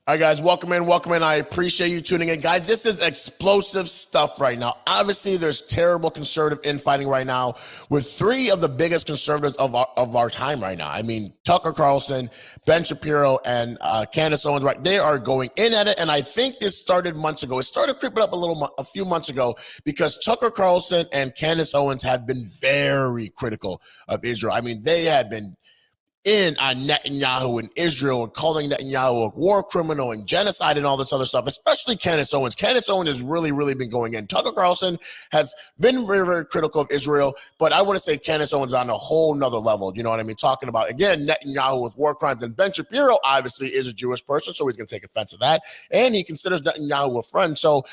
All right, guys, welcome in, welcome in. I appreciate you tuning in. Guys, this is explosive stuff right now. Obviously, there's terrible conservative infighting right now with three of the biggest conservatives of our time right now. I mean, Tucker Carlson, Ben Shapiro, and Candace Owens, right? They are going in at it, and I think this started months ago. It started creeping up a few months ago because Tucker Carlson and Candace Owens have been very critical of Israel. I mean, they had been in on Netanyahu and Israel and calling Netanyahu a war criminal and genocide and all this other stuff, especially Candace Owens. Candace Owens has really been going in. Tucker Carlson has been very critical of Israel, but I want to say Candace Owens on a whole nother level. You know what I mean? Talking about, again, Netanyahu with war crimes. And Ben Shapiro obviously is a Jewish person, so he's going to take offense to that. And he considers Netanyahu a friend. So,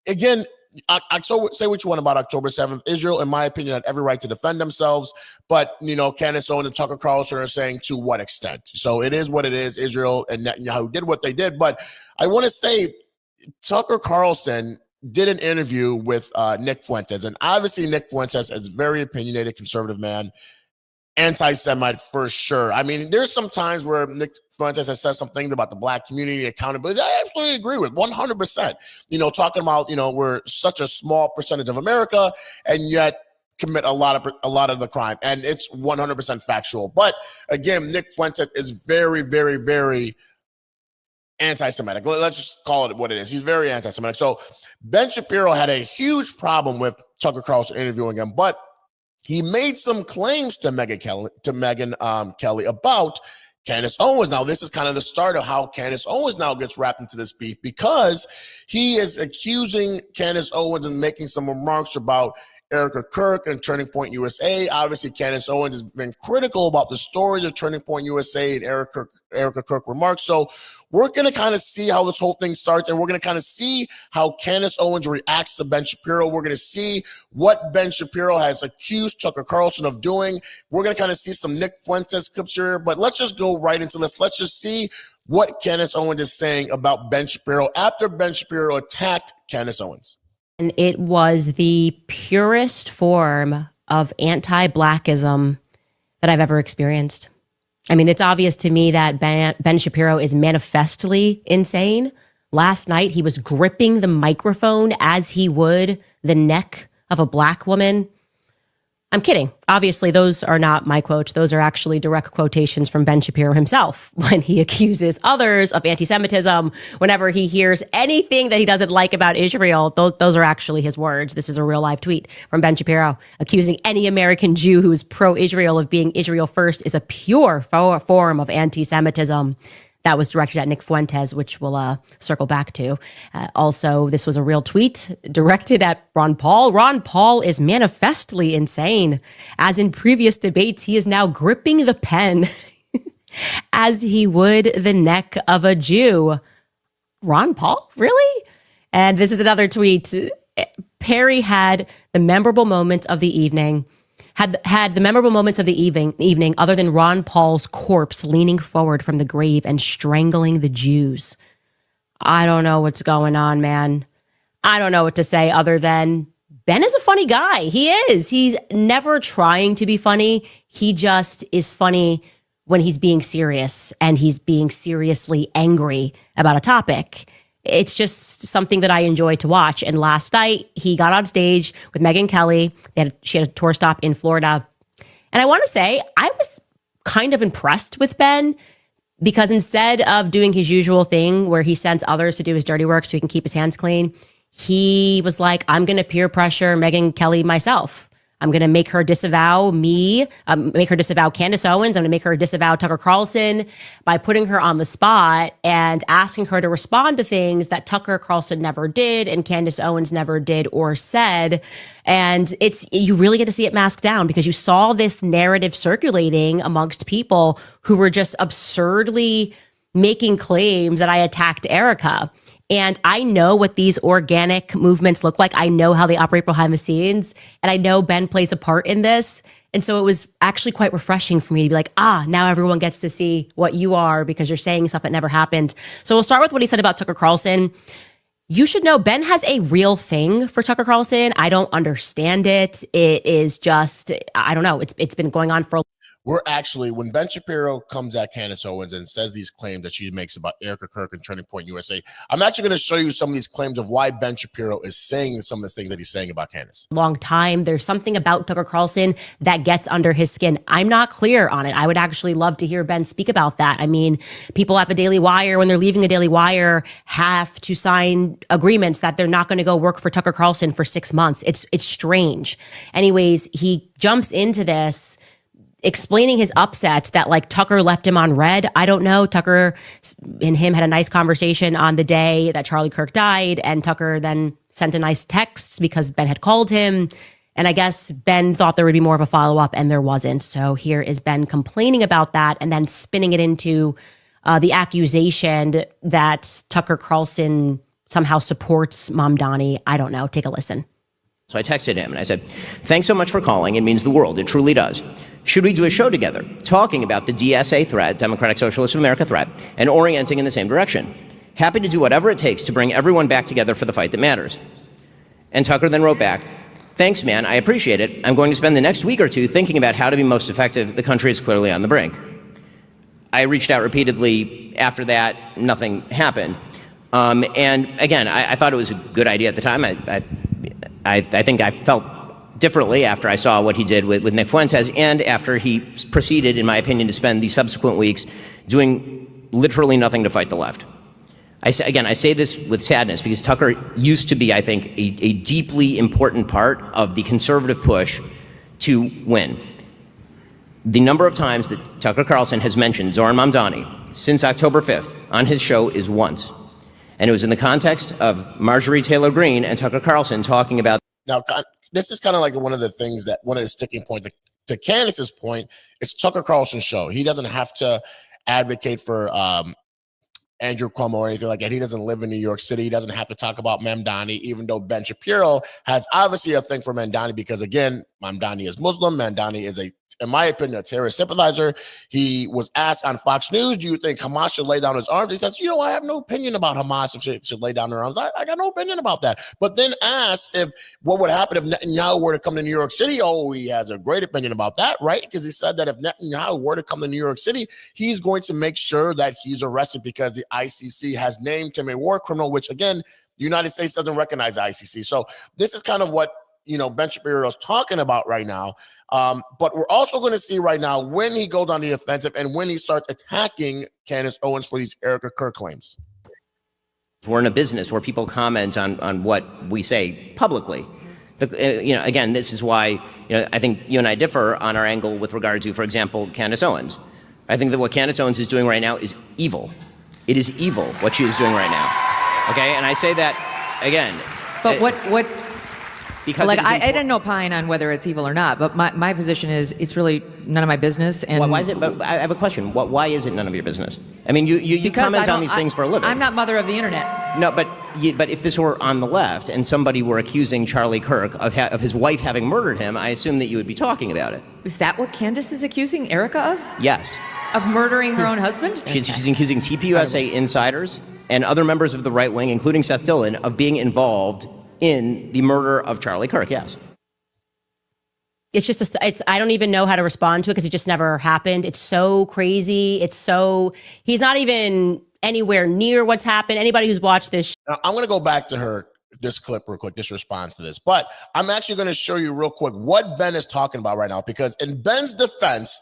again, October, say what you want about October 7th. Israel, in my opinion, had every right to defend themselves. But, you know, Candace Owens and Tucker Carlson are saying to what extent. So it is what it is. Israel and Netanyahu did what they did. But I want to say Tucker Carlson did an interview with Nick Fuentes. And obviously Nick Fuentes is a very opinionated conservative man, anti-Semite for sure. I mean, there's some times where Nick Fuentes has said something about the black community accountability. I absolutely agree with 100%. You know, talking about, you know, we're such a small percentage of America and yet commit a lot of the crime. And it's 100% factual. But again, Nick Fuentes is very anti-Semitic. Let's just call it what it is. He's very anti-Semitic. So Ben Shapiro had a huge problem with Tucker Carlson interviewing him, but he made some claims to Megyn Kelly about Candace Owens. Now, this is kind of the start of how Candace Owens now gets wrapped into this beef because he is accusing Candace Owens and making some remarks about Erika Kirk and Turning Point USA. Obviously, Candace Owens has been critical about the stories of Turning Point USA and Erika Kirk remarks. So we're going to kind of see how this whole thing starts, and we're going to kind of see how Candace Owens reacts to Ben Shapiro. We're going to see what Ben Shapiro has accused Tucker Carlson of doing. We're going to kind of see some Nick Fuentes clips here, but let's just go right into this. Let's just see what Candace Owens is saying about Ben Shapiro after Ben Shapiro attacked Candace Owens. And it was the purest form of anti-Blackism that I've ever experienced. I mean, it's obvious to me that Ben Shapiro is manifestly insane. Last night, he was gripping the microphone as he would the neck of a black woman. I'm kidding. Obviously, those are not my quotes. Those are actually direct quotations from Ben Shapiro himself when he accuses others of anti-Semitism. Whenever he hears anything that he doesn't like about Israel, those are actually his words. This is a real live tweet from Ben Shapiro accusing any American Jew who is pro-Israel of being Israel first is a pure form of anti-Semitism. That was directed at Nick Fuentes, which we'll circle back to. Also, this was a real tweet directed at Ron Paul. Ron Paul is manifestly insane. As in previous debates, he is now gripping the pen as he would the neck of a Jew. Ron Paul? Really? And this is another tweet. Perry had the memorable moment of the evening. Had the memorable moments of the evening other than Ron Paul's corpse leaning forward from the grave and strangling the Jews. I don't know what's going on, man. I don't know what to say other than Ben is a funny guy. He is. He's never trying to be funny. He just is funny when he's being serious and he's being seriously angry about a topic. It's just something that I enjoy to watch. And last night, he got on stage with Megyn Kelly. She had a tour stop in Florida. And I want to say, I was kind of impressed with Ben because instead of doing his usual thing where he sends others to do his dirty work so he can keep his hands clean, he was like, I'm going to peer pressure Megyn Kelly myself. I'm going to make her disavow me, make her disavow Candace Owens. I'm going to make her disavow Tucker Carlson by putting her on the spot and asking her to respond to things that Tucker Carlson never did and Candace Owens never did or said. And you really get to see it masked down because you saw this narrative circulating amongst people who were just absurdly making claims that I attacked Erika. And I know what these organic movements look like. I know how they operate behind the scenes. And I know Ben plays a part in this. And so it was actually quite refreshing for me to be like, now everyone gets to see what you are because you're saying stuff that never happened. So we'll start with what he said about Tucker Carlson. You should know Ben has a real thing for Tucker Carlson. I don't understand it. It is just, I don't know. It's been going on for when Ben Shapiro comes at Candace Owens and says these claims that she makes about Erika Kirk and Turning Point USA, I'm actually going to show you some of these claims of why Ben Shapiro is saying some of the things that he's saying about Candace. Long time. There's something about Tucker Carlson that gets under his skin. I'm not clear on it. I would actually love to hear Ben speak about that. I mean, people at the Daily Wire, when they're leaving the Daily Wire, have to sign agreements that they're not going to go work for Tucker Carlson for 6 months. It's strange. Anyways, he jumps into this explaining his upset that like Tucker left him on red. I don't know. Tucker and him had a nice conversation on the day that Charlie Kirk died, and Tucker then sent a nice text because Ben had called him. And I guess Ben thought there would be more of a follow-up, and there wasn't. So here is Ben complaining about that and then spinning it into the accusation that Tucker Carlson somehow supports Mamdani. I don't know. Take a listen. So I texted him and I said, thanks so much for calling. It means the world. It truly does. Should we do a show together talking about the DSA threat, Democratic Socialists of America threat, and orienting in the same direction? Happy to do whatever it takes to bring everyone back together for the fight that matters. And Tucker then wrote back, thanks, man. I appreciate it. I'm going to spend the next week or two thinking about how to be most effective. The country is clearly on the brink. I reached out repeatedly after that. Nothing happened. And again, I thought it was a good idea at the time. I think I felt differently after I saw what he did with Nick Fuentes, and after he proceeded, in my opinion, to spend the subsequent weeks doing literally nothing to fight the left. I say this with sadness because Tucker used to be, I think, a deeply important part of the conservative push to win. The number of times that Tucker Carlson has mentioned Zoran Mamdani since October 5th on his show is once. And it was in the context of Marjorie Taylor Greene and Tucker Carlson talking about. Now, this is kind of like one of the sticking points to Candace's point. It's Tucker Carlson's show. He doesn't have to advocate for Andrew Cuomo or anything like that. He doesn't live in New York City. He doesn't have to talk about Mamdani, even though Ben Shapiro has obviously a thing for Mamdani because, again, Mamdani is Muslim. Mamdani is in my opinion, a terrorist sympathizer. He was asked on Fox News, do you think Hamas should lay down his arms? He says, I have no opinion about Hamas if should lay down their arms. I got no opinion about that. But then asked what would happen if Netanyahu were to come to New York City. Oh, he has a great opinion about that, right? Because he said that if Netanyahu were to come to New York City, he's going to make sure that he's arrested because the ICC has named him a war criminal, which, again, the United States doesn't recognize the ICC. So this is kind of what Ben Shapiro is talking about right now. But we're also going to see right now when he goes on the offensive and when he starts attacking Candace Owens for these Erika Kirk claims. We're in a business where people comment on what we say publicly. Again, this is why I think you and I differ on our angle with regard to, for example, Candace Owens. I think that what Candace Owens is doing right now is evil. It is evil what she is doing right now. Okay, and I say that again. But what? Because I didn't opine on whether it's evil or not, but my position is it's really none of my business. And why is it? But I have a question. Why is it none of your business? I mean, you comment on these things for a living. I'm not mother of the internet. No, but if this were on the left and somebody were accusing Charlie Kirk of his wife having murdered him, I assume that you would be talking about it. Is that what Candace is accusing Erika of? Yes. Of murdering her own husband? She's accusing TPUSA insiders and other members of the right wing, including Seth Dillon, of being involved in the murder of Charlie Kirk. Yes. It's just, I don't even know how to respond to it because it just never happened. It's so crazy. He's not even anywhere near what's happened. Anybody who's watched this. Now, I'm going to go back to this clip real quick, this response to this, but I'm actually going to show you real quick what Ben is talking about right now, because in Ben's defense,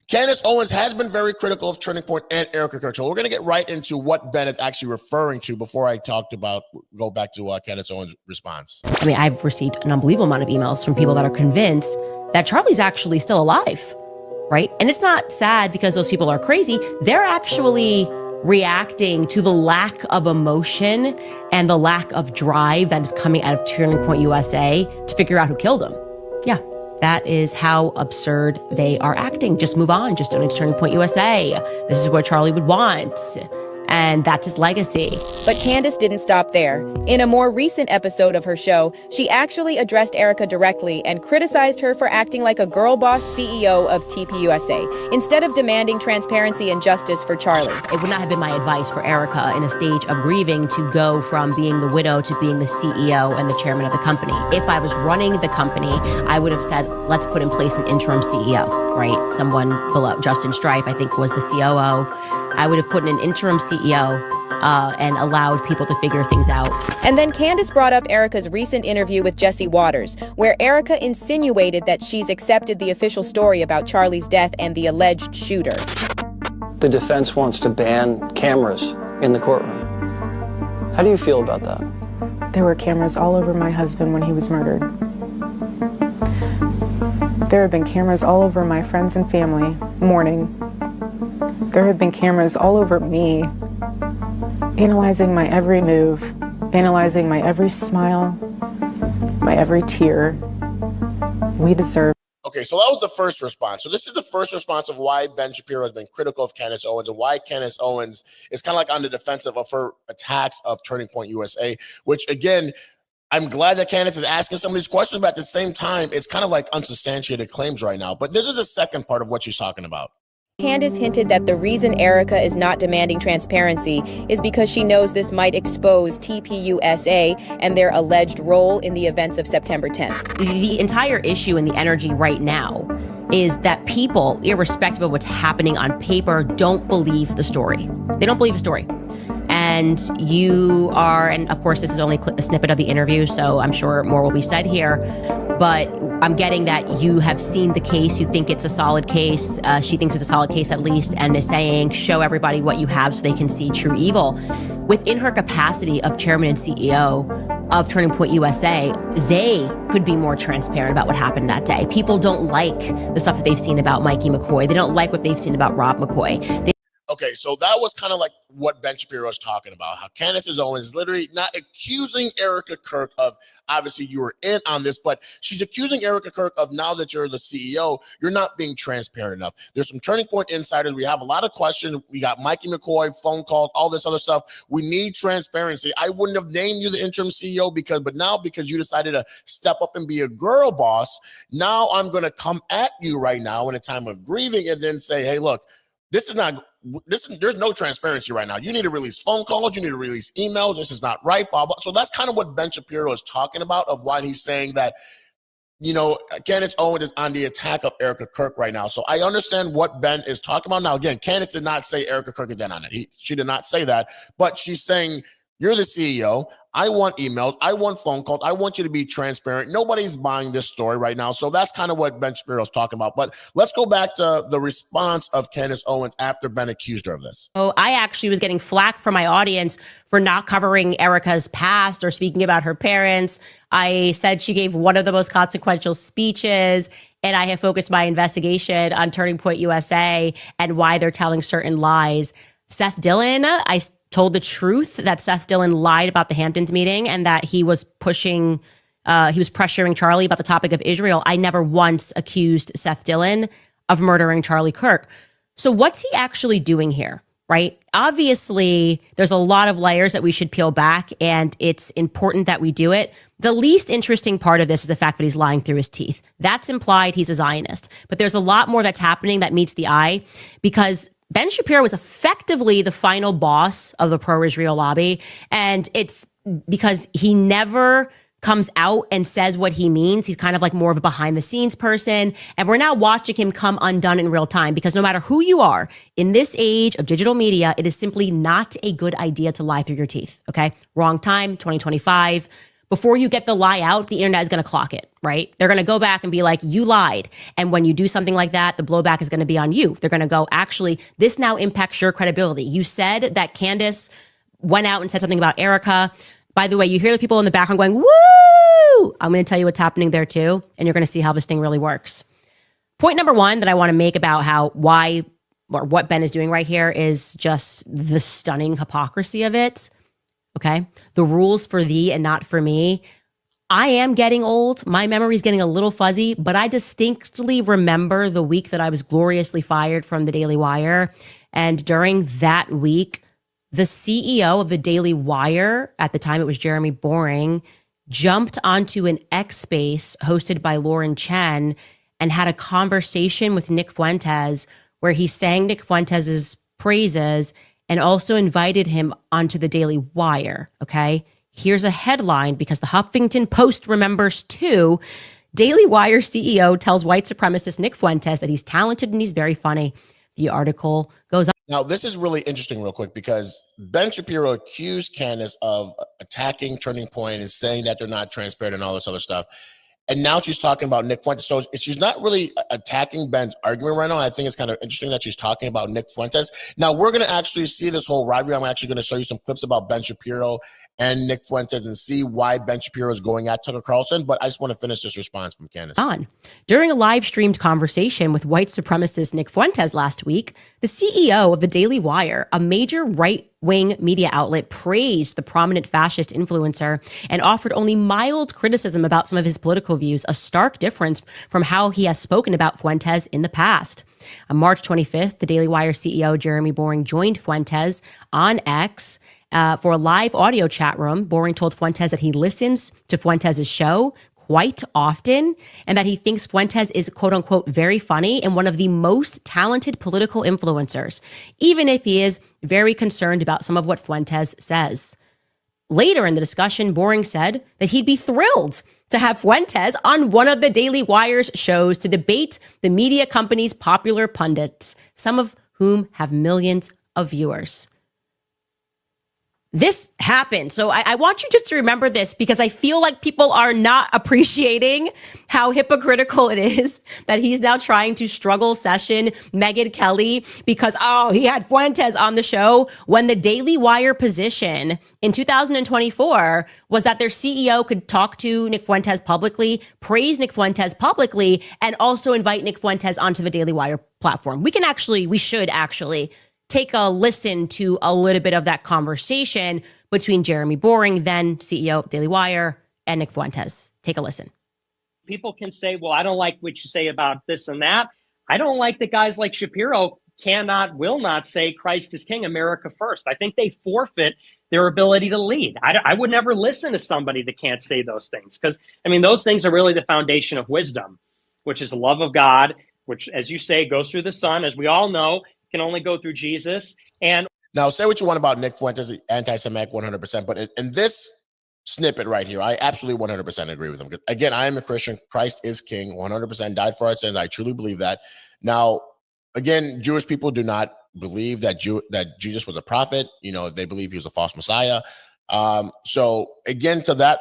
Candace Owens has been very critical of Turning Point and Erika Kirk. So we're going to get right into what Ben is actually referring to before I go back to Candace Owens' response. I mean, I've received an unbelievable amount of emails from people that are convinced that Charlie's actually still alive, right? And it's not sad because those people are crazy. They're actually reacting to the lack of emotion and the lack of drive that is coming out of Turning Point USA to figure out who killed him. Yeah. That is how absurd they are acting. Just move on. Just donate to Turning Point USA. This is what Charlie would want. And that's his legacy. But Candace didn't stop there. In a more recent episode of her show, she actually addressed Erika directly and criticized her for acting like a girl boss CEO of TPUSA, instead of demanding transparency and justice for Charlie. It would not have been my advice for Erika in a stage of grieving to go from being the widow to being the CEO and the chairman of the company. If I was running the company, I would have said, let's put in place an interim CEO. right? Someone below. Justin Strife, I think, was the COO. I would have put in an interim CEO and allowed people to figure things out. And then Candace brought up Erika's recent interview with Jesse Waters, where Erika insinuated that she's accepted the official story about Charlie's death and the alleged shooter. The defense wants to ban cameras in the courtroom. How do you feel about that? There were cameras all over my husband when he was murdered. There have been cameras all over my friends and family mourning. There have been cameras all over me, analyzing my every move, analyzing my every smile, my every tear. We deserve. Okay, so that was the first response. So this is the first response of why Ben Shapiro has been critical of Candace Owens and why Candace Owens is kind of like on the defensive of her attacks of Turning Point USA, which again, I'm glad that Candace is asking some of these questions, but at the same time, it's kind of like unsubstantiated claims right now. But this is the second part of what she's talking about. Candace hinted that the reason Erika is not demanding transparency is because she knows this might expose TPUSA and their alleged role in the events of September 10th. The entire issue and the energy right now is that people, irrespective of what's happening on paper, don't believe the story. They don't believe the story. And you are, and of course, this is only a snippet of the interview, so I'm sure more will be said here. But I'm getting that you have seen the case, you think it's a solid case. She thinks it's a solid case at least, and is saying, show everybody what you have so they can see true evil. Within her capacity of chairman and CEO of Turning Point USA, they could be more transparent about what happened that day. People don't like the stuff that they've seen about Mikey McCoy. They don't like what they've seen about Rob McCoy. Okay, so that was kind of like what Ben Shapiro was talking about, how Candace Owens is literally not accusing Erika Kirk of, obviously you were in on this, but she's accusing Erika Kirk of, now that you're the CEO, you're not being transparent enough. There's some Turning Point insiders. We have a lot of questions. We got Mikey McCoy, phone calls, all this other stuff. We need transparency. I wouldn't have named you the interim CEO but now because you decided to step up and be a girl boss, now I'm going to come at you right now in a time of grieving and then say, hey, look, there's no transparency right now. You need to release phone calls. You need to release emails. This is not right, blah, blah. So that's kind of what Ben Shapiro is talking about, of why he's saying that, you know, Candace Owens is on the attack of Erika Kirk right now. So I understand what Ben is talking about. Now, again, Candace did not say Erika Kirk is in on it. She did not say that, but she's saying, you're the CEO. I want emails. I want phone calls. I want you to be transparent. Nobody's buying this story right now. So that's kind of what Ben Shapiro is talking about. But let's go back to the response of Candace Owens after Ben accused her of this. Oh, I actually was getting flack from my audience for not covering Erika's past or speaking about her parents. I said she gave one of the most consequential speeches, and I have focused my investigation on Turning Point USA and why they're telling certain lies. Seth Dillon, I told the truth that Seth Dillon lied about the Hamptons meeting and that he was pressuring Charlie about the topic of Israel. I never once accused Seth Dillon of murdering Charlie Kirk. So what's he actually doing here, right? Obviously, there's a lot of layers that we should peel back, and it's important that we do it. The least interesting part of this is the fact that he's lying through his teeth. That's implied he's a Zionist. But there's a lot more that's happening that meets the eye, because Ben Shapiro was effectively the final boss of the pro-Israel lobby, and it's because he never comes out and says what he means. He's kind of like more of a behind-the-scenes person, and we're now watching him come undone in real time, because no matter who you are, in this age of digital media, it is simply not a good idea to lie through your teeth, okay? Wrong time, 2025. Before you get the lie out, the internet is going to clock it, right? They're going to go back and be like, you lied. And when you do something like that, the blowback is going to be on you. They're going to go, actually, this now impacts your credibility. You said that Candace went out and said something about Erika. By the way, you hear the people in the background going, woo! I'm going to tell you what's happening there too, and you're going to see how this thing really works. Point number one that I want to make about what Ben is doing right here is just the stunning hypocrisy of it. Okay. The rules for thee and not for me. I am getting old. My memory is getting a little fuzzy, but I distinctly remember the week that I was gloriously fired from the Daily Wire. And during that week, the CEO of the Daily Wire, at the time it was Jeremy Boring, jumped onto an X Space hosted by Lauren Chen and had a conversation with Nick Fuentes where he sang Nick Fuentes' praises and also invited him onto the Daily Wire, okay? Here's a headline, because the Huffington Post remembers too. Daily Wire CEO tells white supremacist Nick Fuentes that he's talented and he's very funny. The article goes on. Now, this is really interesting real quick because Ben Shapiro accused Candace of attacking Turning Point and saying that they're not transparent and all this other stuff. And now she's talking about Nick Fuentes. So she's not really attacking Ben's argument right now. I think it's kind of interesting that she's talking about Nick Fuentes. Now, we're going to actually see this whole rivalry. I'm actually going to show you some clips about Ben Shapiro and Nick Fuentes and see why Ben Shapiro is going at Tucker Carlson. But I just want to finish this response from Candace. During a live-streamed conversation with white supremacist Nick Fuentes last week, the CEO of the Daily Wire, a major right-wing media outlet, praised the prominent fascist influencer and offered only mild criticism about some of his political views, a stark difference from how he has spoken about Fuentes in the past. On March 25th, the Daily Wire CEO Jeremy Boring joined Fuentes on X for a live audio chat room. Boring told Fuentes that he listens to Fuentes' show quite often and that he thinks Fuentes is, quote unquote, very funny and one of the most talented political influencers, even if he is very concerned about some of what Fuentes says. Later in the discussion, Boring said that he'd be thrilled to have Fuentes on one of the Daily Wire's shows to debate the media company's popular pundits, some of whom have millions of viewers. This happened. So I want you just to remember this because I feel like people are not appreciating how hypocritical it is that he's now trying to struggle session Megyn Kelly because, he had Fuentes on the show when the Daily Wire position in 2024 was that their CEO could talk to Nick Fuentes publicly, praise Nick Fuentes publicly, and also invite Nick Fuentes onto the Daily Wire platform. We should actually take a listen to a little bit of that conversation between Jeremy Boring, then CEO of Daily Wire, and Nick Fuentes. Take a listen. People can say, well, I don't like what you say about this and that. I don't like that guys like Shapiro will not say Christ is King, America first. I think they forfeit their ability to lead. I would never listen to somebody that can't say those things because, those things are really the foundation of wisdom, which is the love of God, which, as you say, goes through the Son, as we all know, can only go through Jesus. And now, say what you want about Nick Fuentes, anti-Semitic 100%, but in this snippet right here, I absolutely 100% agree with him. Again, I am a Christian. Christ is King, 100% died for our sins. I truly believe that. Now, again, Jewish people do not believe that Jesus was a prophet. They believe he was a false Messiah. So again, to that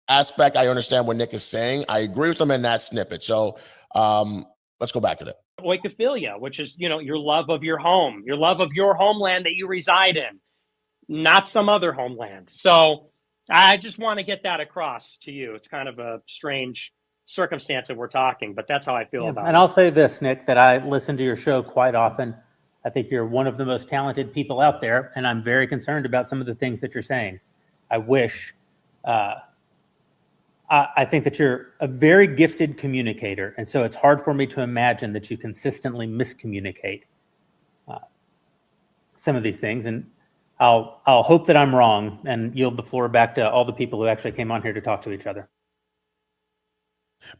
aspect, I understand what Nick is saying. I agree with him in that snippet. So let's go back to that. Oikophilia, which is, your love of your home, your love of your homeland that you reside in, not some other homeland. So I just want to get that across to you. It's kind of a strange circumstance that we're talking, but that's how I feel about it. And I'll say this, Nick, that I listen to your show quite often. I think you're one of the most talented people out there, and I'm very concerned about some of the things that you're saying. I wish I think that you're a very gifted communicator, and so it's hard for me to imagine that you consistently miscommunicate some of these things. And I'll hope that I'm wrong and yield the floor back to all the people who actually came on here to talk to each other.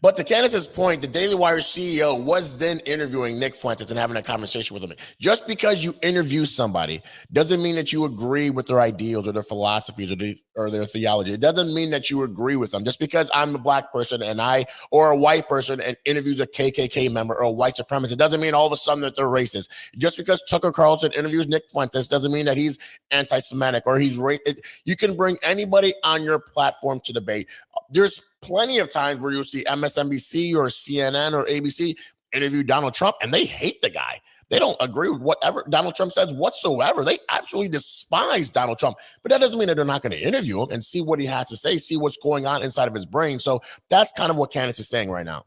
But to Candace's point, the Daily Wire CEO was then interviewing Nick Fuentes and having a conversation with him. Just because you interview somebody doesn't mean that you agree with their ideals or their philosophies or their theology. It doesn't mean that you agree with them. Just because I'm a black person or a white person and interviews a KKK member or a white supremacist, it doesn't mean all of a sudden that they're racist. Just because Tucker Carlson interviews Nick Fuentes doesn't mean that he's anti-Semitic or he's racist. You can bring anybody on your platform to debate. There's plenty of times where you'll see MSNBC or CNN or ABC interview Donald Trump and they hate the guy. They don't agree with whatever Donald Trump says whatsoever. They absolutely despise Donald Trump. But that doesn't mean that they're not going to interview him and see what he has to say, see what's going on inside of his brain. So that's kind of what Candace is saying right now.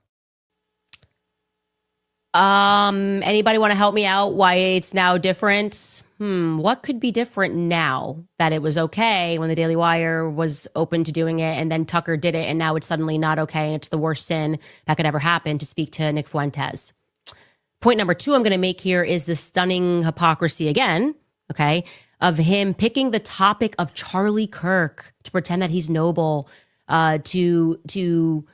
Anybody want to help me out why it's now different? What could be different now that it was okay when the Daily Wire was open to doing it and then Tucker did it and now it's suddenly not okay and it's the worst sin that could ever happen to speak to Nick Fuentes? Point number 2 I'm going to make here is the stunning hypocrisy again, okay, of him picking the topic of Charlie Kirk to pretend that he's noble, to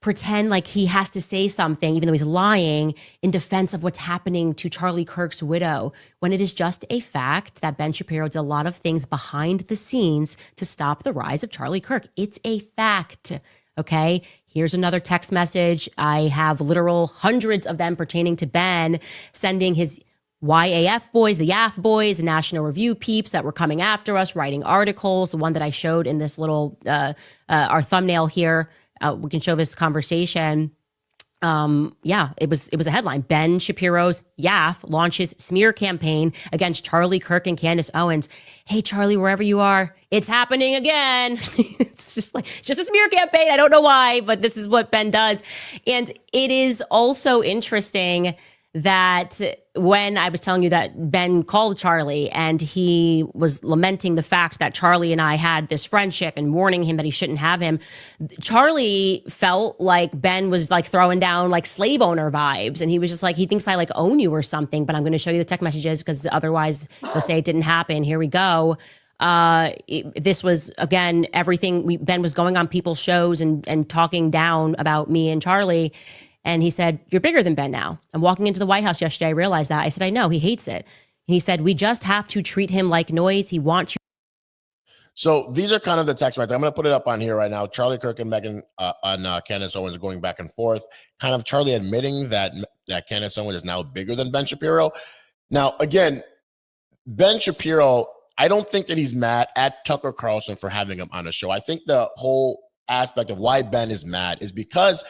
pretend like he has to say something, even though he's lying, in defense of what's happening to Charlie Kirk's widow, when it is just a fact that Ben Shapiro did a lot of things behind the scenes to stop the rise of Charlie Kirk. It's a fact. Okay. Here's another text message. I have literal hundreds of them pertaining to Ben sending his YAF boys, the YAF boys, the National Review peeps that were coming after us, writing articles. The one that I showed in this little, our thumbnail here, we can show this conversation. It was a headline. Ben Shapiro's YAF launches smear campaign against Charlie Kirk and Candace Owens. Hey, Charlie, wherever you are, it's happening again. It's just a smear campaign. I don't know why, but this is what Ben does. And it is also interesting that when I was telling you that Ben called Charlie and he was lamenting the fact that Charlie and I had this friendship and warning him that he shouldn't have him, Charlie felt like Ben was like throwing down like slave owner vibes. And he was just like, he thinks I like own you or something, but I'm going to show you the text messages because otherwise they'll say it didn't happen. Here we go. This was, again, everything. Ben was going on people's shows and talking down about me and Charlie. And he said, you're bigger than Ben now. I'm walking into the White House yesterday. I realized that. I said, I know. He hates it. And he said, we just have to treat him like noise. He wants you. So these are kind of the text messages. I'm going to put it up on here right now. Charlie Kirk and Megyn on Candace Owens going back and forth. Kind of Charlie admitting that Candace Owens is now bigger than Ben Shapiro. Now, again, Ben Shapiro, I don't think that he's mad at Tucker Carlson for having him on the show. I think the whole aspect of why Ben is mad is because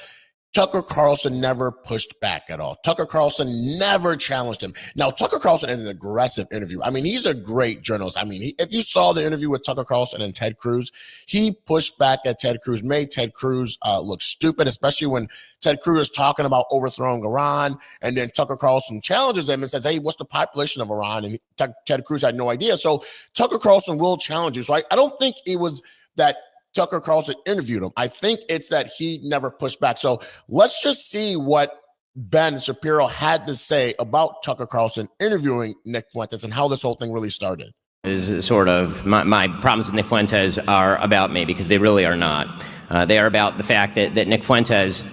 Tucker Carlson never pushed back at all. Tucker Carlson never challenged him. Now, Tucker Carlson is an aggressive interview. I mean, he's a great journalist. I mean, if you saw the interview with Tucker Carlson and Ted Cruz, he pushed back at Ted Cruz, made Ted Cruz look stupid, especially when Ted Cruz is talking about overthrowing Iran. And then Tucker Carlson challenges him and says, hey, what's the population of Iran? And Ted Cruz had no idea. So Tucker Carlson will challenge you. So I don't think it was that Tucker Carlson interviewed him. I think it's that he never pushed back. So let's just see what Ben Shapiro had to say about Tucker Carlson interviewing Nick Fuentes and how this whole thing really started. Is sort of my problems with Nick Fuentes are about me, because they really are not. They are about the fact that Nick Fuentes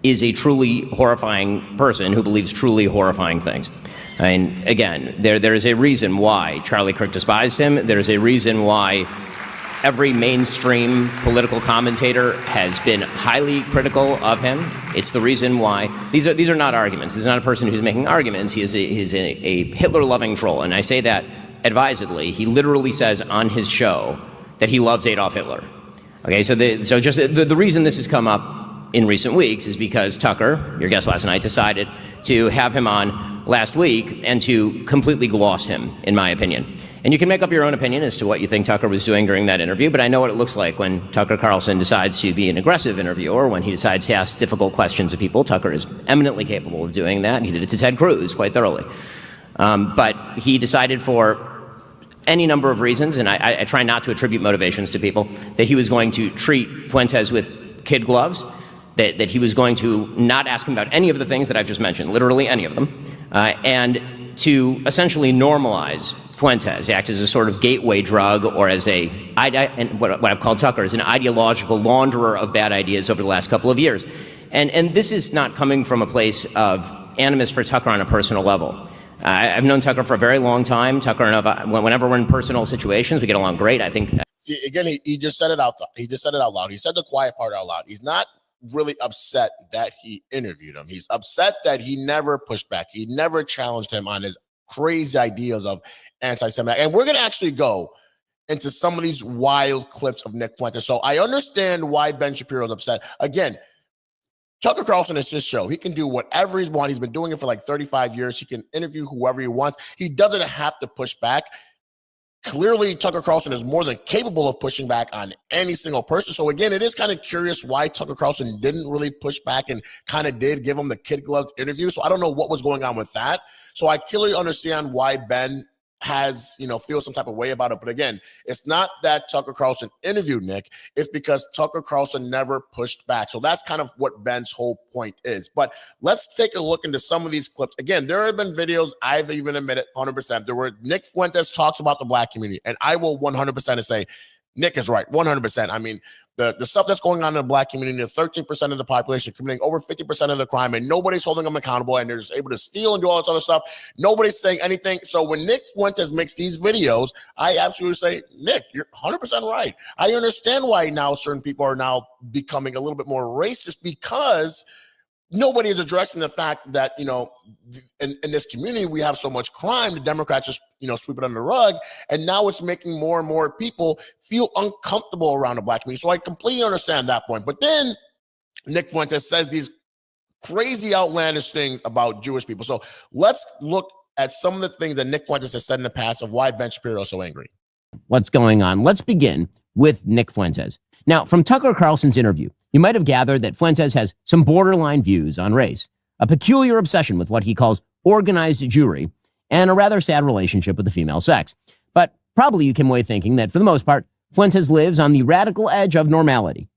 is a truly horrifying person who believes truly horrifying things. And again, there is a reason why Charlie Kirk despised him. There is a reason why every mainstream political commentator has been highly critical of him. It's the reason why these are not arguments. This is not a person who's making arguments. He is a Hitler-loving troll, and I say that advisedly. He literally says on his show that he loves Adolf Hitler. Okay, so the reason this has come up in recent weeks is because Tucker, your guest last night, decided to have him on last week and to completely gloss him, in my opinion. And you can make up your own opinion as to what you think Tucker was doing during that interview, but I know what it looks like when Tucker Carlson decides to be an aggressive interviewer, when he decides to ask difficult questions of people. Tucker is eminently capable of doing that, and he did it to Ted Cruz quite thoroughly. But he decided for any number of reasons, and I try not to attribute motivations to people, that he was going to treat Fuentes with kid gloves, that he was going to not ask him about any of the things that I've just mentioned, literally any of them, and to essentially normalize Fuentes, act as a sort of gateway drug, or as what I've called Tucker as an ideological launderer of bad ideas over the last couple of years. And this is not coming from a place of animus for Tucker on a personal level. I've known Tucker for a very long time. Tucker and I, whenever we're in personal situations, we get along great. I think. See, again, he just said it out. He just said it out loud. He said the quiet part out loud. He's not really upset that he interviewed him. He's upset that he never pushed back. He never challenged him on his crazy ideas of anti-Semitic. And we're going to actually go into some of these wild clips of Nick Fuentes. So I understand why Ben Shapiro is upset. Again, Tucker Carlson is his show. He can do whatever he wants. He's been doing it for like 35 years. He can interview whoever he wants. He doesn't have to push back. Clearly, Tucker Carlson is more than capable of pushing back on any single person. So again, it is kind of curious why Tucker Carlson didn't really push back and kind of did give him the kid gloves interview. So I don't know what was going on with that. So I clearly understand why Ben has, feels some type of way about it. But again, it's not that Tucker Carlson interviewed Nick. It's because Tucker Carlson never pushed back. So that's kind of what Ben's whole point is. But let's take a look into some of these clips. Again, there have been videos, I've even admitted 100%. There were Nick Fuentes talks about the black community. And I will 100% say Nick is right, 100%. I mean, the stuff that's going on in the black community, the 13% of the population committing over 50% of the crime, and nobody's holding them accountable, and they're just able to steal and do all this other stuff. Nobody's saying anything. So when Nick Fuentes makes these videos, I absolutely say, Nick, you're 100% right. I understand why now certain people are now becoming a little bit more racist, because nobody is addressing the fact that, you know, in this community, we have so much crime. The Democrats just, you know, sweep it under the rug. And now it's making more and more people feel uncomfortable around the black community. So I completely understand that point. But then Nick Fuentes says these crazy outlandish things about Jewish people. So let's look at some of the things that Nick Fuentes has said in the past of why Ben Shapiro is so angry. What's going on? Let's begin with Nick Fuentes. Now, from Tucker Carlson's interview, you might have gathered that Fuentes has some borderline views on race, a peculiar obsession with what he calls organized Jewry, and a rather sad relationship with the female sex. But probably you came away thinking that, for the most part, Fuentes lives on the radical edge of normality.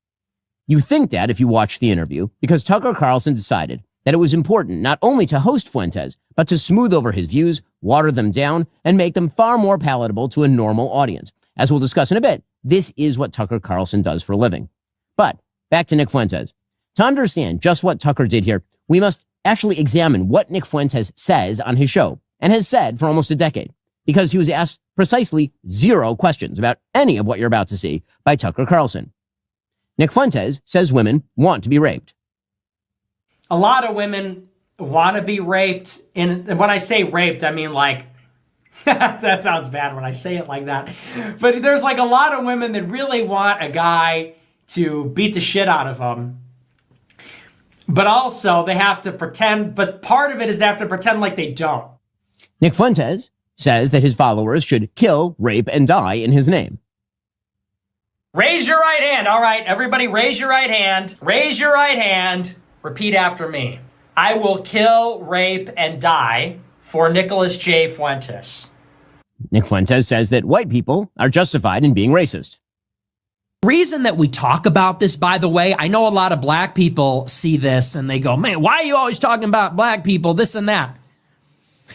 You think that if you watch the interview, because Tucker Carlson decided that it was important not only to host Fuentes, but to smooth over his views, water them down, and make them far more palatable to a normal audience. As we'll discuss in a bit, this is what Tucker Carlson does for a living. But back to Nick Fuentes. To understand just what Tucker did here, we must actually examine what Nick Fuentes says on his show, and has said for almost a decade, because he was asked precisely 0 questions about any of what you're about to see by Tucker Carlson. Nick Fuentes says women want to be raped. A lot of women want to be raped. And when I say raped, I mean like, that sounds bad when I say it like that. But there's like a lot of women that really want a guy to beat the shit out of them. But also they have to pretend, but part of it is they have to pretend like they don't. Nick Fuentes says that his followers should kill, rape, and die in his name. Raise your right hand. All right, everybody raise your right hand. Raise your right hand. Repeat after me. I will kill, rape, and die for Nicholas J. Fuentes. Nick Fuentes says that white people are justified in being racist. Reason that we talk about this, by the way, I know a lot of black people see this and they go, man, why are you always talking about black people, this and that?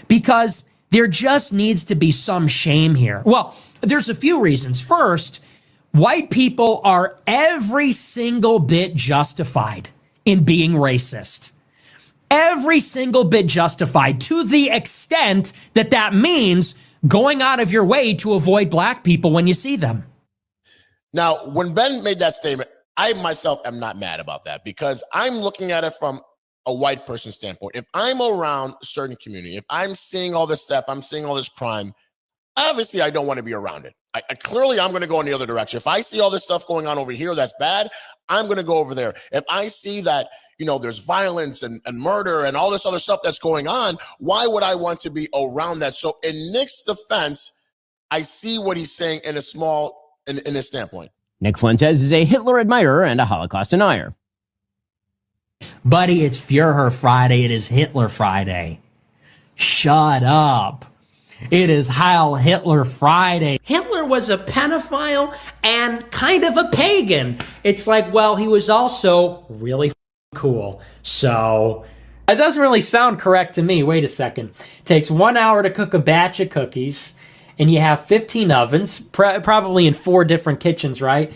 Because there just needs to be some shame here. Well, there's a few reasons. First, white people are every single bit justified in being racist. Every single bit justified, to the extent that that means going out of your way to avoid black people when you see them. Now, when Ben made that statement, I myself am not mad about that, because I'm looking at it from a white person standpoint. If I'm around a certain community, if I'm seeing all this stuff, I'm seeing all this crime, obviously I don't want to be around it. Clearly, I'm going to go in the other direction. If I see all this stuff going on over here that's bad, I'm going to go over there. If I see that, you know, there's violence and murder and all this other stuff that's going on, why would I want to be around that? So in Nick's defense, I see what he's saying in in his standpoint. Nick Fuentes is a Hitler admirer and a Holocaust denier. Buddy, it's Führer Friday. It is Hitler Friday. Shut up. It is Heil Hitler Friday. Hitler was a pedophile and kind of a pagan. It's like, well, he was also really cool. So that doesn't really sound correct to me. Wait a second. It takes 1 hour to cook a batch of cookies, and you have 15 ovens, probably in 4 different kitchens, right?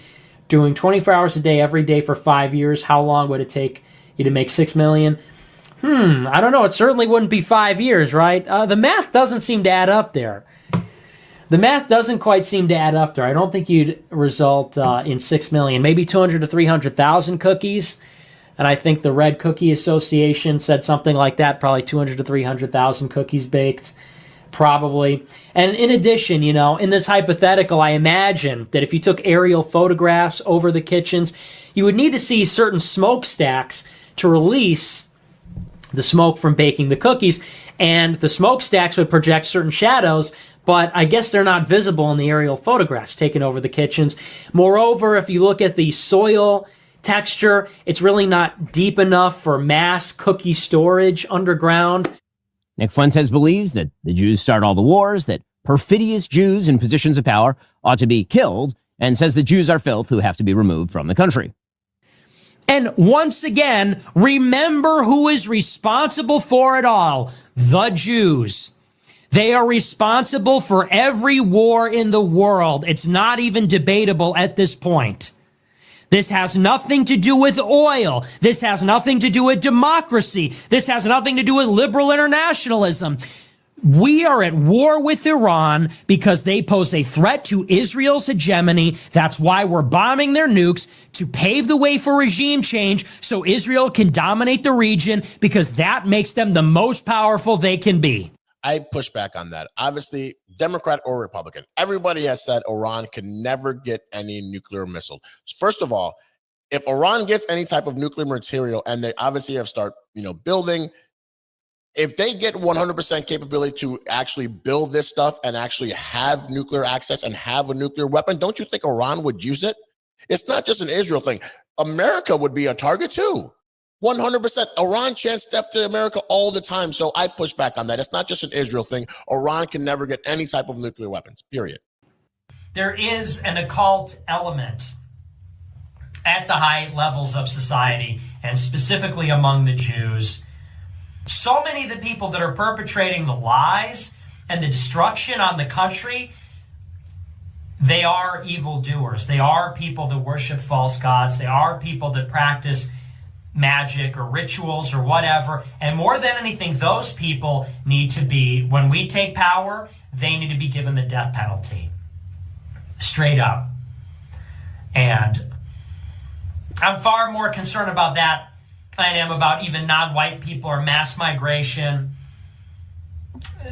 Doing 24 hours a day, every day for 5 years. How long would it take you to make 6 million? I don't know. It certainly wouldn't be 5 years, right? The math doesn't seem to add up there. The math doesn't quite seem to add up there. I don't think you'd result in 6 million, maybe 200 to 300,000 cookies. And I think the Red Cookie Association said something like that, probably 200 to 300,000 cookies baked, probably. And in addition, you know, in this hypothetical, I imagine that if you took aerial photographs over the kitchens, you would need to see certain smokestacks to release the smoke from baking the cookies, and the smokestacks would project certain shadows, but I guess they're not visible in the aerial photographs taken over the kitchens. Moreover, if you look at the soil texture, it's really not deep enough for mass cookie storage underground. Nick Fuentes believes that the Jews start all the wars, that perfidious Jews in positions of power ought to be killed, and says the Jews are filth who have to be removed from the country. And once again, remember who is responsible for it all: the Jews. They are responsible for every war in the world. It's not even debatable at this point. This has nothing to do with oil. This has nothing to do with democracy. This has nothing to do with liberal internationalism. We are at war with Iran because they pose a threat to Israel's hegemony. That's why we're bombing their nukes, to pave the way for regime change so Israel can dominate the region, because that makes them the most powerful they can be. I push back on that. Obviously, Democrat or Republican, everybody has said Iran can never get any nuclear missile. First of all, if Iran gets any type of nuclear material, and they obviously have start, building, if they get 100% capability to actually build this stuff and actually have nuclear access and have a nuclear weapon, don't you think Iran would use it? It's not just an Israel thing. America would be a target too. 100%. Iran chants death to America all the time. So I push back on that. It's not just an Israel thing. Iran can never get any type of nuclear weapons, period. There is an occult element at the high levels of society, and specifically among the Jews. So many of the people that are perpetrating the lies and the destruction on the country, they are evildoers. They are people that worship false gods. They are people that practice magic or rituals or whatever. And more than anything, those people need to be, when we take power, they need to be given the death penalty. Straight up. And I'm far more concerned about that than I am about even non-white people or mass migration.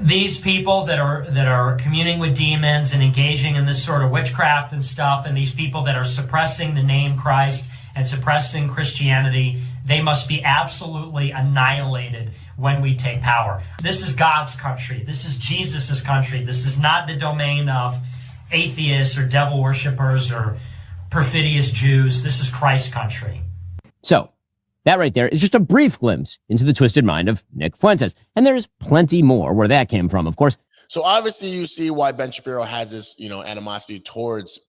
These people that are communing with demons and engaging in this sort of witchcraft and stuff, and these people that are suppressing the name Christ and suppressing Christianity, they must be absolutely annihilated when we take power. This is God's country. This is Jesus's country. This is not the domain of atheists or devil worshippers or perfidious Jews. This is Christ's country. So, that right there is just a brief glimpse into the twisted mind of Nick Fuentes. And there's plenty more where that came from, of course. So obviously you see why Ben Shapiro has this, animosity towards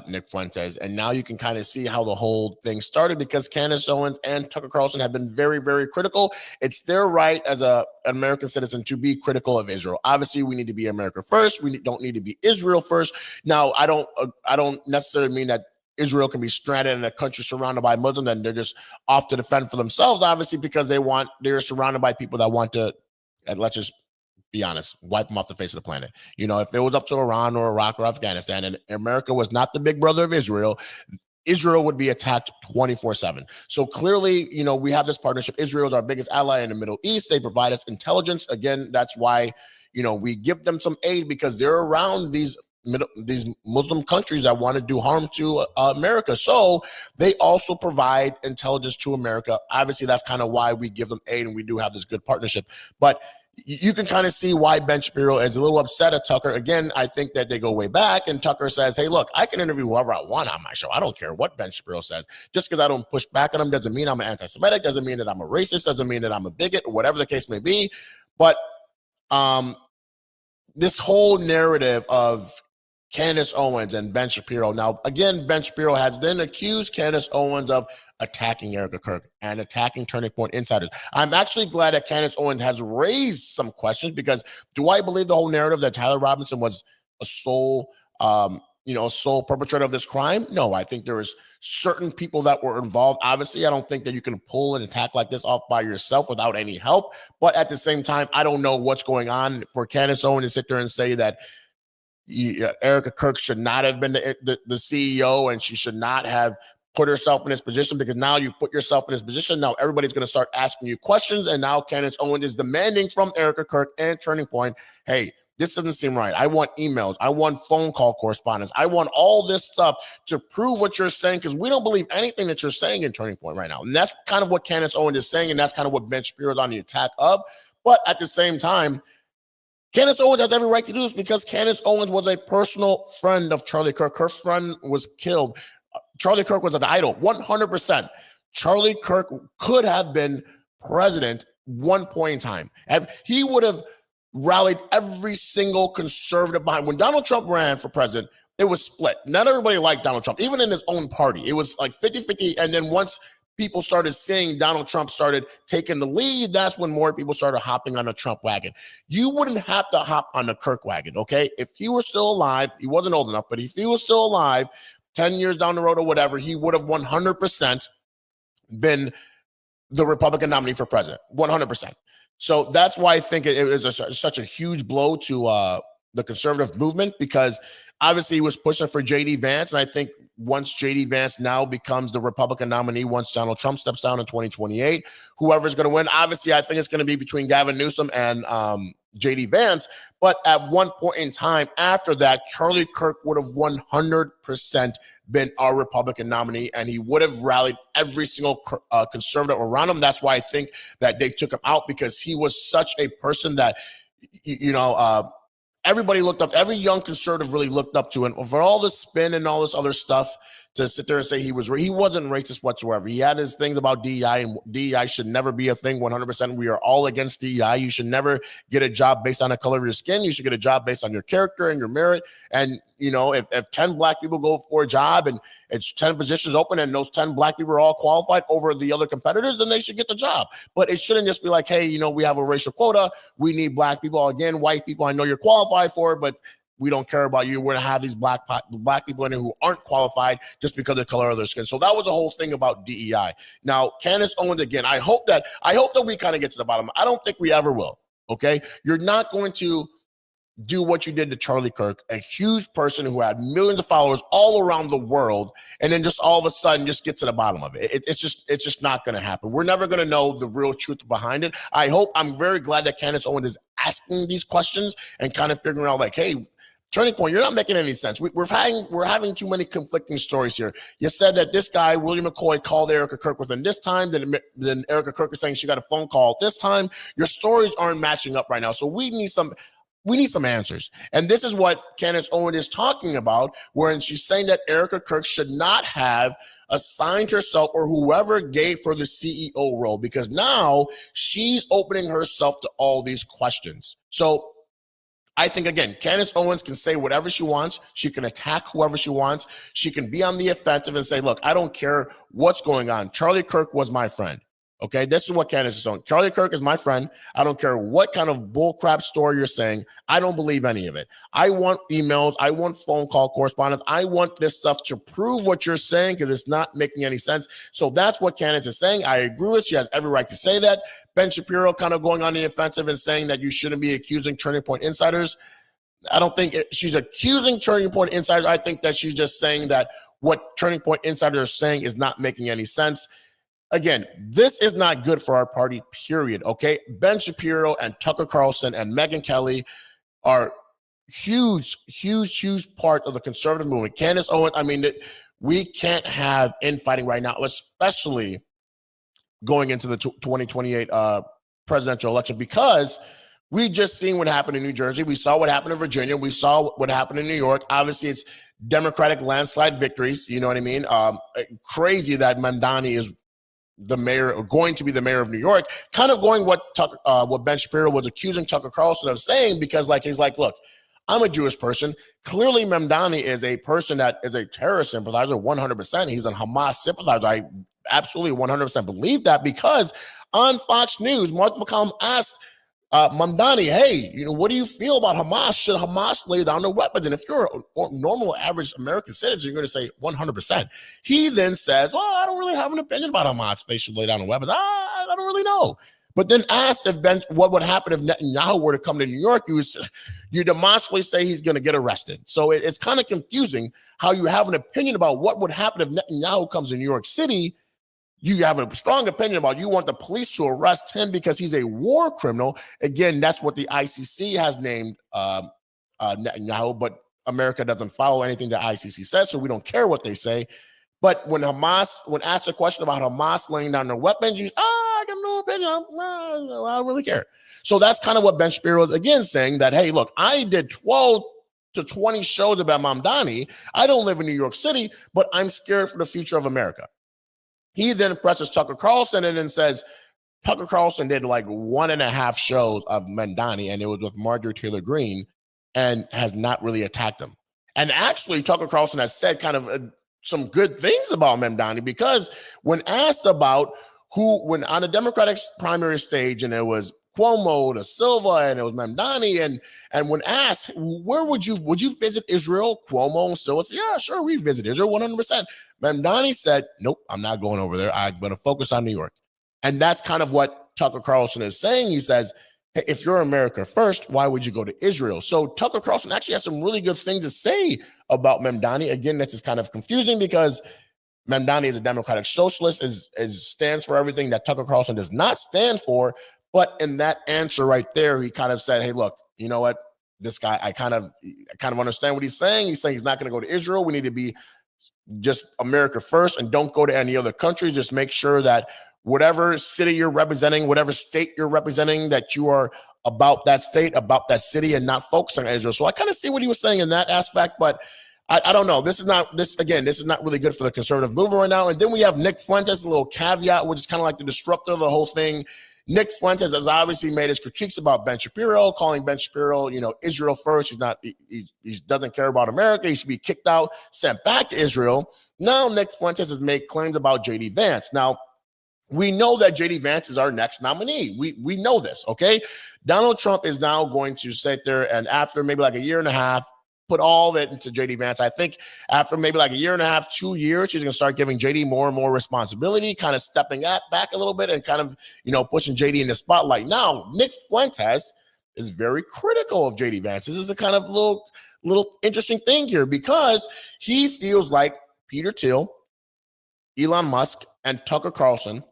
Nick Fuentes. And now you can kind of see how the whole thing started, because Candace Owens and Tucker Carlson have been very, very critical. It's their right as an American citizen to be critical of Israel. Obviously, we need to be America first. We don't need to be Israel first. Now, I don't necessarily mean that Israel can be stranded in a country surrounded by Muslims and they're just off to defend for themselves, obviously, because they're surrounded by people that want to, and let's just be honest, wipe them off the face of the planet. If it was up to Iran or Iraq or Afghanistan and America was not the big brother of Israel, Israel would be attacked 24/7. So clearly, we have this partnership. Israel is our biggest ally in the Middle East. They provide us intelligence. Again, that's why, we give them some aid, because they're around these Muslim countries that want to do harm to America. So they also provide intelligence to America. Obviously, that's kind of why we give them aid, and we do have this good partnership. But you can kind of see why Ben Shapiro is a little upset at Tucker. Again, I think that they go way back, and Tucker says, hey, look, I can interview whoever I want on my show. I don't care what Ben Shapiro says. Just because I don't push back on him doesn't mean I'm an anti-Semitic, doesn't mean that I'm a racist, doesn't mean that I'm a bigot, or whatever the case may be. But this whole narrative of Candace Owens and Ben Shapiro. Now, again, Ben Shapiro has then accused Candace Owens of attacking Erika Kirk and attacking Turning Point insiders. I'm actually glad that Candace Owens has raised some questions, because do I believe the whole narrative that Tyler Robinson was a sole perpetrator of this crime? No, I think there is certain people that were involved. Obviously, I don't think that you can pull an attack like this off by yourself without any help. But at the same time, I don't know what's going on for Candace Owens to sit there and say that Erika Kirk should not have been the CEO, and she should not have put herself in this position, because now you put yourself in this position. Now everybody's going to start asking you questions. And now Candace Owens is demanding from Erika Kirk and Turning Point, hey, this doesn't seem right. I want emails. I want phone call correspondence. I want all this stuff to prove what you're saying, because we don't believe anything that you're saying in Turning Point right now. And that's kind of what Candace Owens is saying, and that's kind of what Ben Shapiro is on the attack of. But at the same time, Candace Owens has every right to do this, because Candace Owens was a personal friend of Charlie Kirk. Her friend was killed. Charlie Kirk was an idol, 100%. Charlie Kirk could have been president one point in time. He would have rallied every single conservative behind. When Donald Trump ran for president, it was split. Not everybody liked Donald Trump, even in his own party. It was like 50-50. And then once people started seeing Donald Trump started taking the lead, that's when more people started hopping on the Trump wagon. You wouldn't have to hop on the Kirk wagon, okay? If he were still alive, he wasn't old enough, but if he was still alive, 10 years down the road or whatever, he would have 100% been the Republican nominee for president, 100%. So that's why I think it was such a huge blow to the conservative movement, because obviously he was pushing for J.D. Vance. And I think once J.D. Vance now becomes the Republican nominee, once Donald Trump steps down in 2028, whoever's going to win, obviously I think it's going to be between Gavin Newsom and J.D. Vance. But at one point in time after that, Charlie Kirk would have 100% been our Republican nominee, and he would have rallied every single conservative around him. That's why I think that they took him out, because he was such a person that, everybody looked up, every young conservative really looked up to. And for all the spin and all this other stuff, to sit there and say he wasn't racist whatsoever. He had his things about DEI, and DEI should never be a thing. 100%. We are all against DEI. You should never get a job based on the color of your skin. You should get a job based on your character and your merit. And, if 10 black people go for a job and it's 10 positions open and those 10 black people are all qualified over the other competitors, then they should get the job. But it shouldn't just be like, hey, we have a racial quota. We need black people. Again, white people, I know you're qualified for it, but we don't care about you. We're going to have these black people in there who aren't qualified just because of the color of their skin. So that was the whole thing about DEI. Now, Candace Owens, again, I hope that we kind of get to the bottom. I don't think we ever will. Okay. You're not going to do what you did to Charlie Kirk, a huge person who had millions of followers all around the world, and then just all of a sudden just get to the bottom of it. It's just not going to happen. We're never going to know the real truth behind it. I'm very glad that Candace Owens is asking these questions and kind of figuring out like, hey, Turning Point, you're not making any sense. We're having too many conflicting stories here. You said that this guy, William McCoy, called Erika Kirk within this time. Then Erika Kirk is saying she got a phone call at this time. Your stories aren't matching up right now. So we need some answers. And this is what Candace Owens is talking about, wherein she's saying that Erika Kirk should not have assigned herself or whoever gave her the CEO role, because now she's opening herself to all these questions. So I think, again, Candace Owens can say whatever she wants. She can attack whoever she wants. She can be on the offensive and say, look, I don't care what's going on. Charlie Kirk was my friend. Okay, this is what Candace is saying. Charlie Kirk is my friend. I don't care what kind of bullcrap story you're saying. I don't believe any of it. I want emails. I want phone call correspondence. I want this stuff to prove what you're saying, because it's not making any sense. So that's what Candace is saying. I agree with. She has every right to say that. Ben Shapiro kind of going on the offensive and saying that you shouldn't be accusing Turning Point insiders. I don't think she's accusing Turning Point insiders. I think that she's just saying that what Turning Point insiders are saying is not making any sense. Again, this is not good for our party, period, okay? Ben Shapiro and Tucker Carlson and Megyn Kelly are huge part of the conservative movement. Candace Owens, we can't have infighting right now, especially going into the 2028 presidential election, because we just seen what happened in New Jersey. We saw what happened in Virginia. We saw what happened in New York. Obviously, it's Democratic landslide victories. You know what I mean? Crazy that Mamdani is the mayor, or going to be the mayor of New York, kind of going what Ben Shapiro was accusing Tucker Carlson of saying, because he's like, look, I'm a Jewish person. Clearly, Mamdani is a person that is a terrorist sympathizer, 100%. He's a Hamas sympathizer. I absolutely 100% believe that, because on Fox News, Mark McCallum asked Mamdani, hey, what do you feel about Hamas? Should Hamas lay down their weapons? And if you're a normal, average American citizen, you're going to say 100%. He then says, well, I don't really have an opinion about Hamas. They should lay down their weapons. I don't really know. But then asked what would happen if Netanyahu were to come to New York, you demonstrably say he's going to get arrested. So it's kind of confusing how you have an opinion about what would happen if Netanyahu comes to New York City. You have a strong opinion about you want the police to arrest him because he's a war criminal. Again, that's what the ICC has named Netanyahu, but America doesn't follow anything the ICC says, so we don't care what they say. But when asked a question about Hamas laying down their weapons, I got no opinion. I don't really care. So that's kind of what Ben Shapiro is again saying, that, hey, look, I did 12 to 20 shows about Mamdani. I don't live in New York City, but I'm scared for the future of America. He then presses Tucker Carlson and then says, Tucker Carlson did like 1.5 shows of Mamdani, and it was with Marjorie Taylor Greene, and has not really attacked him. And actually, Tucker Carlson has said kind of some good things about Mamdani, because when asked about when on the Democratic primary stage, and it was Cuomo to Silva, and it was Mamdani. And when asked, where would you visit Israel? Cuomo and Silva said, yeah, sure, we visit Israel 100%. Mamdani said, nope, I'm not going over there. I'm going to focus on New York. And that's kind of what Tucker Carlson is saying. He says, hey, if you're America first, why would you go to Israel? So Tucker Carlson actually has some really good things to say about Mamdani. Again, this is kind of confusing because Mamdani is a democratic socialist, stands for everything that Tucker Carlson does not stand for. But in that answer right there, he kind of said, hey, look, you know what? This guy, I kind of understand what he's saying. He's saying he's not going to go to Israel. We need to be just America first and don't go to any other countries. Just make sure that whatever city you're representing, whatever state you're representing, that you are about that state, about that city, and not focusing on Israel. So I kind of see what he was saying in that aspect, but I don't know. This is not really good for the conservative movement right now. And then we have Nick Fuentes, a little caveat, which is kind of like the disruptor of the whole thing. Nick Fuentes has obviously made his critiques about Ben Shapiro, calling Ben Shapiro, Israel first. He doesn't care about America. He should be kicked out, sent back to Israel. Now Nick Fuentes has made claims about J.D. Vance. Now, we know that J.D. Vance is our next nominee. We know this, okay? Donald Trump is now going to sit there and after maybe like a year and a half, put all that into J.D. Vance. I think after maybe like a year and a half, 2 years, she's going to start giving J.D. more and more responsibility, kind of stepping back a little bit and kind of, pushing J.D. in the spotlight. Now, Nick Fuentes is very critical of J.D. Vance. This is a kind of little interesting thing here because he feels like Peter Thiel, Elon Musk, and Tucker Carlson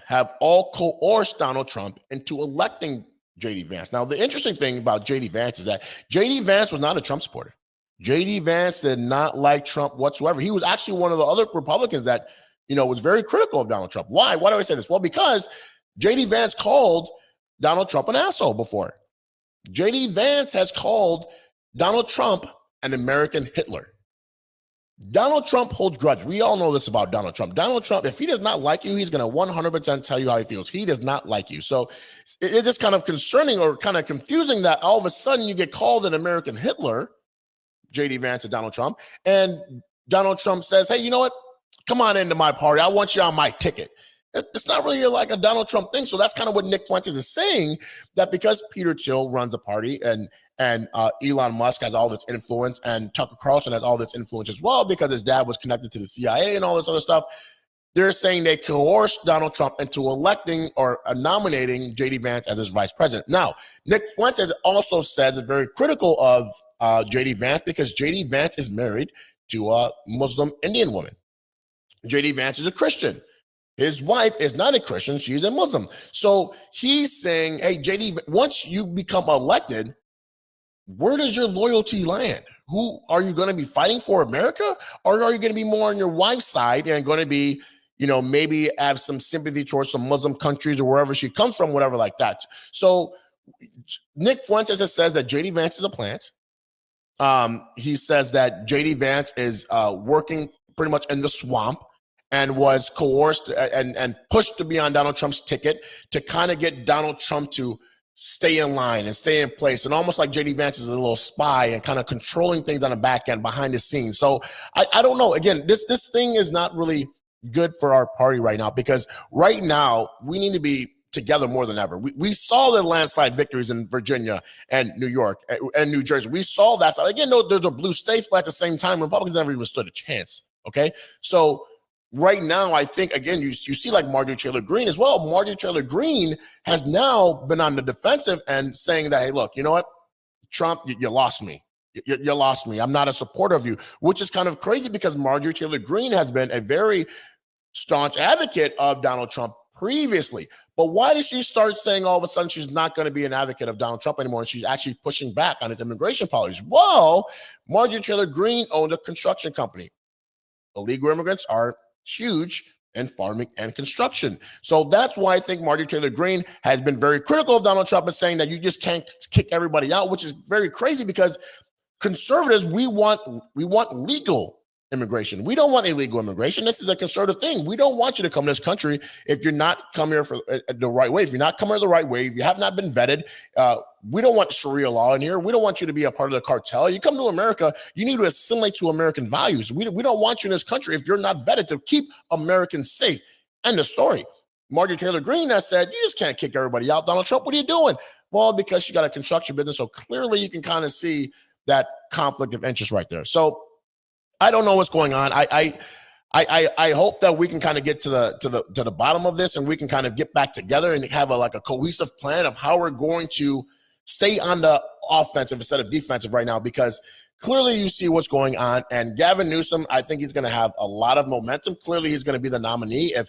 have all coerced Donald Trump into electing J.D. Vance. Now, the interesting thing about J.D. Vance is that J.D. Vance was not a Trump supporter. J.D. Vance did not like Trump whatsoever. He was actually one of the other Republicans that, was very critical of Donald Trump. Why? Why do I say this? Well, because J.D. Vance called Donald Trump an asshole before. J.D. Vance has called Donald Trump an American Hitler. Donald Trump holds grudge. We all know this about Donald Trump. Donald Trump, if he does not like you, he's going to 100% tell you how he feels. He does not like you. So it's just kind of concerning or kind of confusing that all of a sudden you get called an American Hitler, J.D. Vance and Donald Trump, and Donald Trump says, hey, you know what? Come on into my party. I want you on my ticket. It's not really like a Donald Trump thing. So that's kind of what Nick Fuentes is saying, that because Peter Thiel runs the party and Elon Musk has all this influence and Tucker Carlson has all this influence as well because his dad was connected to the CIA and all this other stuff, they're saying they coerced Donald Trump into electing or nominating J.D. Vance as his vice president. Now, Nick Fuentes also says it's very critical of J.D. Vance because J.D. Vance is married to a Muslim Indian woman. J.D. Vance is a Christian. His wife is not a Christian. She's a Muslim. So he's saying, hey, J.D., once you become elected, where does your loyalty land? Who are you going to be fighting for, America? Or are you going to be more on your wife's side and going to be, maybe have some sympathy towards some Muslim countries or wherever she comes from, whatever like that. So Nick Fuentes says that J.D. Vance is a plant. He says that J.D. Vance is working pretty much in the swamp and was coerced and pushed to be on Donald Trump's ticket to kind of get Donald Trump to stay in line and stay in place. And almost like J.D. Vance is a little spy and kind of controlling things on the back end behind the scenes. So I don't know. Again, this thing is not really good for our party right now because right now we need to be together more than ever. We saw the landslide victories in Virginia and New York and New Jersey. We saw that. So again, those are blue states, but at the same time, Republicans never even stood a chance. Okay. So right now, I think, again, you see like Marjorie Taylor Greene as well. Marjorie Taylor Greene has now been on the defensive and saying that, hey, look, you know what? Trump, you lost me. You lost me. I'm not a supporter of you, which is kind of crazy because Marjorie Taylor Greene has been a very staunch advocate of Donald Trump previously. But why did she start saying all of a sudden she's not going to be an advocate of Donald Trump anymore and she's actually pushing back on his immigration policies? Well, Marjorie Taylor Greene owned a construction company. Illegal immigrants are huge in farming and construction. So that's why I think Marjorie Taylor Greene has been very critical of Donald Trump and saying that you just can't kick everybody out, which is very crazy because conservatives, we want legal immigration. We don't want illegal immigration. This is a conservative thing. We don't want you to come to this country if you're not coming here for the right way. If you're not coming here the right way, if you have not been vetted, we don't want Sharia law in here. We don't want you to be a part of the cartel. You come to America, you need to assimilate to American values. We don't want you in this country if you're not vetted to keep Americans safe. End of story. Marjorie Taylor Greene that said, you just can't kick everybody out. Donald Trump, what are you doing? Well, because she got a construction business. So clearly you can kind of see that conflict of interest right there. So I don't know what's going on. I hope that we can kind of get to the bottom of this, and we can kind of get back together and have a cohesive plan of how we're going to stay on the offensive instead of defensive right now, because clearly you see what's going on. And Gavin Newsom, I think he's going to have a lot of momentum. Clearly he's going to be the nominee. If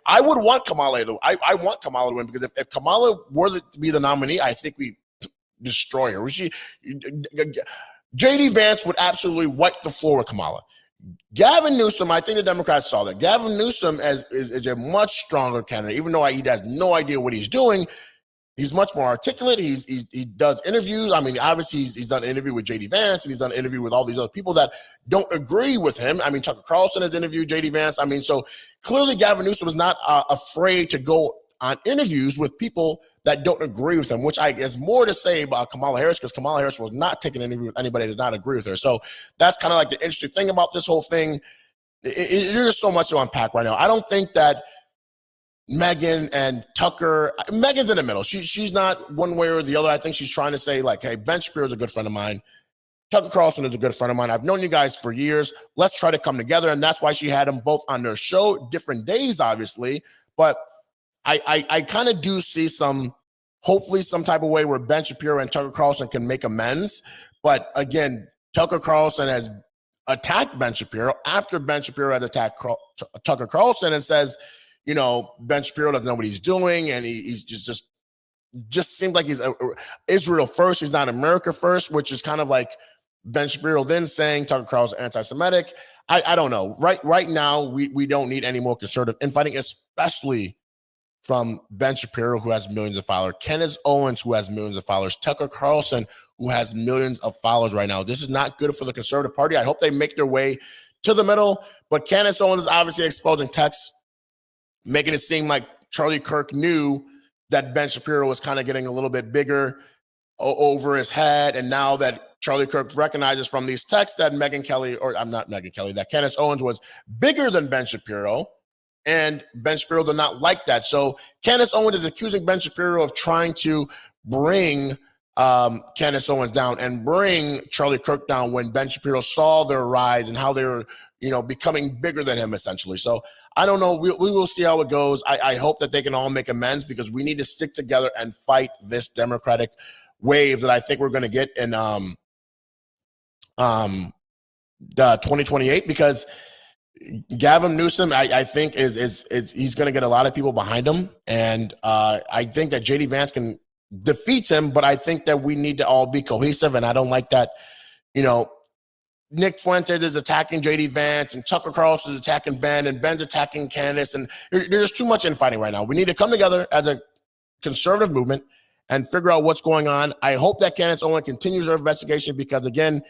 I would want Kamala to, I want Kamala to win, because if Kamala were to be the nominee, I think we destroy her. J.D. Vance would absolutely wipe the floor with Kamala. Gavin Newsom, I think the Democrats saw that. Gavin Newsom is a much stronger candidate, even though he has no idea what he's doing. He's much more articulate. He does interviews. I mean, obviously he's done an interview with J.D. Vance, and he's done an interview with all these other people that don't agree with him. I mean, Tucker Carlson has interviewed J.D. Vance. I mean, so clearly Gavin Newsom is not afraid to go on interviews with people that don't agree with him, which is more to say about Kamala Harris, because Kamala Harris was not taking an interview with anybody that does not agree with her. So that's kind of like the interesting thing about this whole thing. There's so much to unpack right now. I don't think that Megyn and Tucker, Megan's in the middle. She's not one way or the other. I think she's trying to say, like, hey, Ben Shapiro is a good friend of mine. Tucker Carlson is a good friend of mine. I've known you guys for years. Let's try to come together. And that's why she had them both on their show, different days, obviously. But I kind of do see hopefully some type of way where Ben Shapiro and Tucker Carlson can make amends. But again, Tucker Carlson has attacked Ben Shapiro after Ben Shapiro has attacked Tucker Carlson and says, you know, Ben Shapiro doesn't know what he's doing, and he's just seems like he's Israel first. He's not America first, which is kind of like Ben Shapiro then saying Tucker Carlson anti-Semitic. I don't know. Right now, we don't need any more conservative infighting, especially from Ben Shapiro, who has millions of followers, Candace Owens, who has millions of followers, Tucker Carlson, who has millions of followers right now. This is not good for the conservative party. I hope they make their way to the middle. But Candace Owens is obviously exposing texts, making it seem like Charlie Kirk knew that Ben Shapiro was kind of getting a little bit bigger over his head. And now that Charlie Kirk recognizes from these texts that that Candace Owens was bigger than Ben Shapiro, and Ben Shapiro did not like that. So Candace Owens is accusing Ben Shapiro of trying to bring Candace Owens down and bring Charlie Kirk down when Ben Shapiro saw their rise and how they were, becoming bigger than him, essentially. So I don't know. We will see how it goes. I hope that they can all make amends, because we need to stick together and fight this Democratic wave that I think we're going to get in the 2028, because Gavin Newsom, I think is he's going to get a lot of people behind him, and I think that J.D. Vance can defeat him, but I think that we need to all be cohesive, and I don't like that, Nick Fuentes is attacking J.D. Vance, and Tucker Carlson is attacking Ben, and Ben's attacking Candace, and there's too much infighting right now. We need to come together as a conservative movement and figure out what's going on. I hope that Candace Owens continues her investigation, because, again,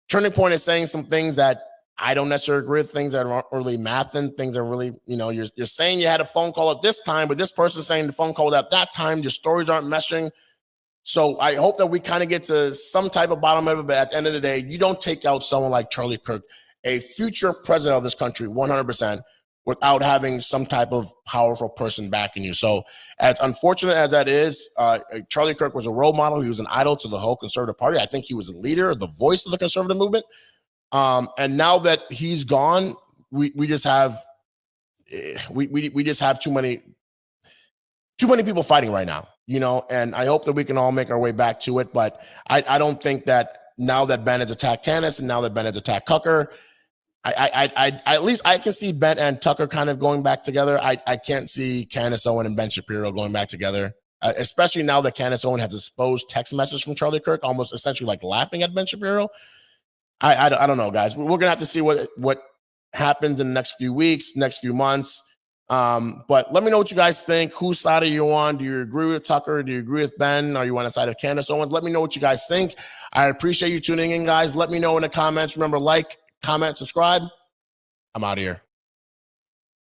Turning Point is saying some things that I don't necessarily agree with, things that aren't really mathing, things that are really, you're saying you had a phone call at this time, but this person's saying the phone call was at that time. Your stories aren't meshing. So I hope that we kind of get to some type of bottom of it, but at the end of the day, you don't take out someone like Charlie Kirk, a future president of this country, 100%, without having some type of powerful person backing you. So as unfortunate as that is, Charlie Kirk was a role model. He was an idol to the whole conservative party. I think he was a leader, the voice of the conservative movement. And now that he's gone, we just have too many people fighting right now, and I hope that we can all make our way back to it. But I don't think that now that Ben has attacked Candace and now that Ben has attacked Tucker, I at least I can see Ben and Tucker kind of going back together. I can't see Candace Owens and Ben Shapiro going back together, especially now that Candace Owens has exposed text messages from Charlie Kirk, almost essentially like laughing at Ben Shapiro. I don't know, guys. We're going to have to see what happens in the next few weeks, next few months. But let me know what you guys think. Whose side are you on? Do you agree with Tucker? Do you agree with Ben? Are you on the side of Candace Owens? Let me know what you guys think. I appreciate you tuning in, guys. Let me know in the comments. Remember, like, comment, subscribe. I'm out of here.